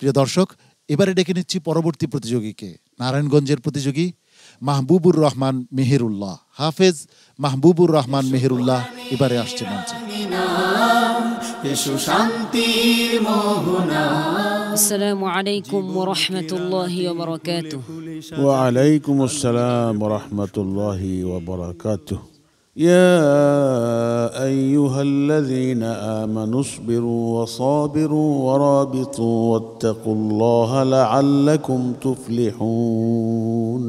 প্রিয় দর্শক, এবারে ডেকে নিচ্ছি পরবর্তী প্রতিযোগীকে, নারায়ণগঞ্জের প্রতিযোগী মাহবুবুর রহমান মেহেরুল্লাহ। হাফেজ মাহবুবুর রহমান মেহেরুল্লাহ এবারে আসছে মঞ্চে। আসসালামু আলাইকুম ওয়া রাহমাতুল্লাহি ওয়া বারাকাতুহু। ওয়া আলাইকুম আসসালাম ওয়া রাহমাতুল্লাহি ওয়া বারাকাতুহু। يا أيها الذين آمنوا اصبروا وصابروا ورابطوا واتقوا الله لعلكم تفلحون.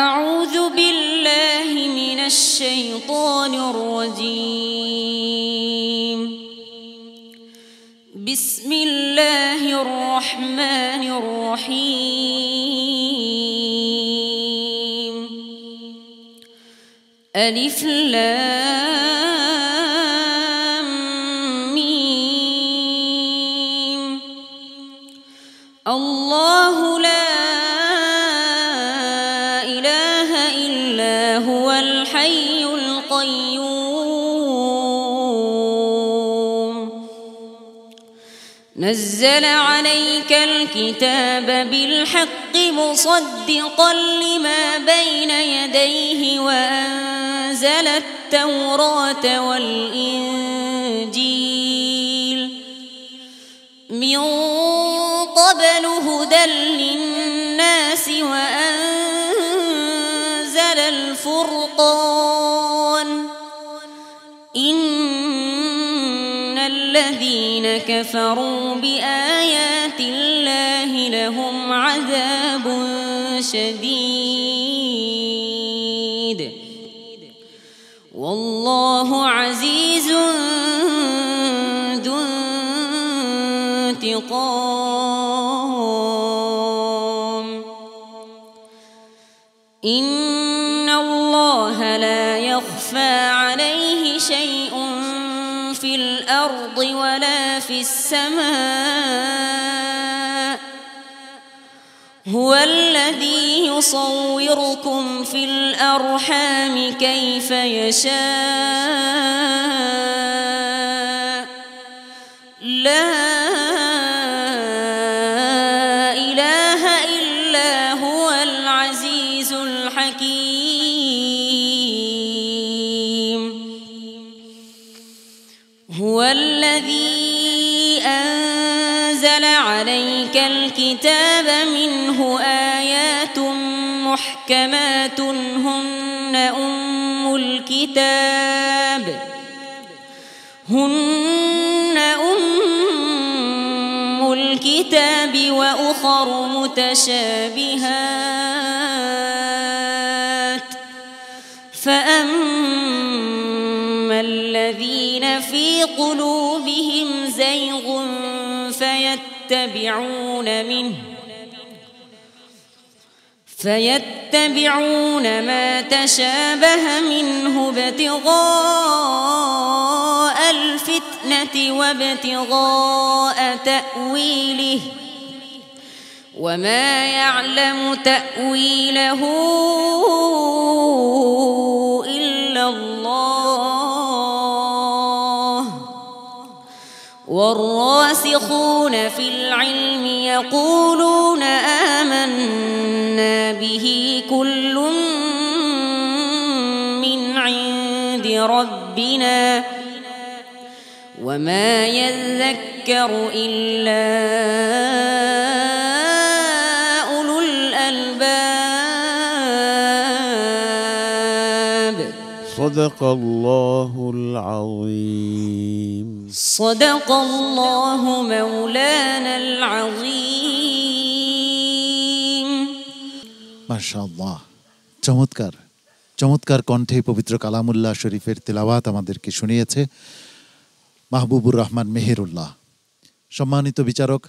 أعوذ بالله من الشيطان الرجيم. بسم الله الرحمن الرحيم. ألف لام ميم. الله لا إله إلا هو الحي القيوم. نزل عليك الكتاب بالحق مصدقا لما بين يديه وأنزل التوراة والإنجيل من قبل هدى للناس وأنزل الفرقان. إن الذين كفروا بآيات الله لهم عذاب شديد والله عزيز ذو انتقام. إن الله لا يخفى عليه شيء في الأرض ولا في السماء. هو الذي يصوركم في الأرحام كيف يشاء. لا إله إلا هو العزيز الحكيم. هو الذي أنزل عليك الكتاب منه آيات محكمات هن أم الكتاب وأخر متشابهات. فأما الذين في قلوبهم زيغ فيتبعون ما تشابه منه ابتغاء الفتنة وابتغاء تأويله وما يعلم تأويله إلا الله. والراسخون في العلم يقولون آمنا به كل من عند ربنا وما يذكر إلا أولو الألباب. صدق الله العظيم. صدق الله مولانا العظيم. মাশাআল্লাহ, চমৎকার চমৎকার কণ্ঠে পবিত্র কালামুল্লাহ শরীফের তেলাওয়াত আমাদেরকে শুনিয়েছে মাহবুবুর রহমান মেহেরুল্লাহ। সম্মানিত বিচারক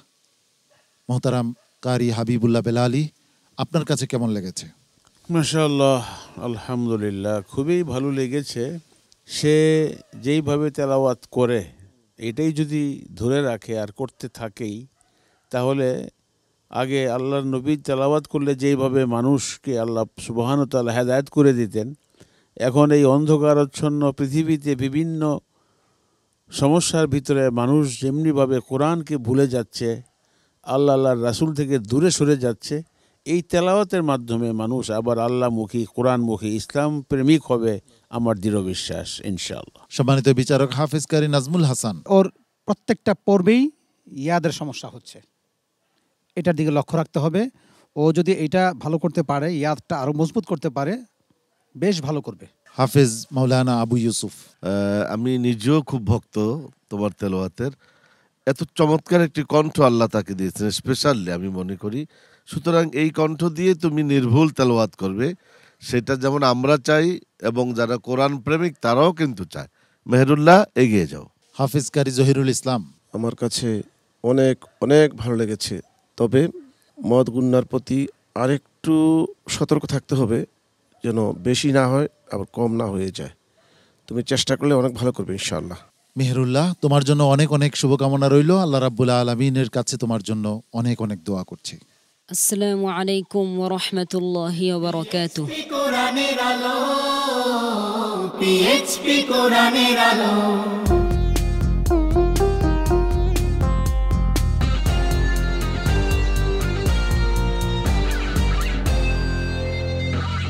মোহতারাম কারি হাবিবুল্লাহ বেলালি, আপনার কাছে কেমন লেগেছে? মাশাআল্লাহ, আলহামদুলিল্লাহ, খুবই ভালো লেগেছে। সে যেইভাবে তেলাওয়াত করে এটাই যদি ধরে রাখে আর করতে থাকেই, তাহলে আগে আল্লাহর নবীর তেলাওয়াত করলে যেইভাবে মানুষকে আল্লাহ সুবহানাহু ওয়া তাআলা হেদায়েত করে দিতেন, এখন এই অন্ধকারাচ্ছন্ন পৃথিবীতে বিভিন্ন সমস্যার ভিতরে মানুষ যেমনিভাবে কোরআনকে ভুলে যাচ্ছে, আল্লাহর রাসূল থেকে দূরে সরে যাচ্ছে। এই তেলাওয়াতের মাধ্যমে মানুষ আবার আল্লাহমুখী, কোরআনমুখী, ইসলাম প্রেমিক হবে, আমার দৃঢ় বিশ্বাস ইনশাআল্লাহ। সম্মানিত বিচারক হাফেজ কারি নাজমুল হাসান, ওর প্রত্যেকটা পর্বেই ইয়াদের সমস্যা হচ্ছে, এটার দিকে লক্ষ্য রাখতে হবে। ও যদি এটা ভালো করতে পারে, ইয়াদটা আরো মজবুত করতে পারে, বেশ ভালো করবে। হাফেজ মাওলানা আবু ইউসুফ, আমি নিজেও খুব ভক্ত তোমার তেলাওয়াতের। এত চমৎকার একটি কণ্ঠ আল্লাহ তাকে দিয়েছেন স্পেশালি, আমি মনে করি। সুতরাং এই কণ্ঠ দিয়ে তুমি নির্ভুল তেলাওয়াত করবে, সেটা যেমন আমরা চাই এবং যারা কোরআন প্রেমিক তারাও কিন্তু চায়। মেহেরুল্লাহ, এগিয়ে যাও। হাফেজ কারি জহিরুল ইসলাম, আমার কাছে অনেক অনেক ভালো লেগেছে, তবে মদ গুন্নার প্রতি আরেকটু সতর্ক থাকতে হবে, যেন বেশি না হয় আবার কম না হয়ে যায়। তুমি চেষ্টা করলে অনেক ভালো করবে ইনশাআল্লাহ। মেহেরুল্লাহ, তোমার জন্য অনেক অনেক শুভকামনা রইল। আল্লাহ রাব্বুল আলামিনের কাছে তোমার জন্য অনেক অনেক দোয়া করছি। আসসালামু আলাইকুম ওয়া রাহমাতুল্লাহি ওয়া বারাকাতুহু। কোরআনের আলো, PHP কোরআনের আলো।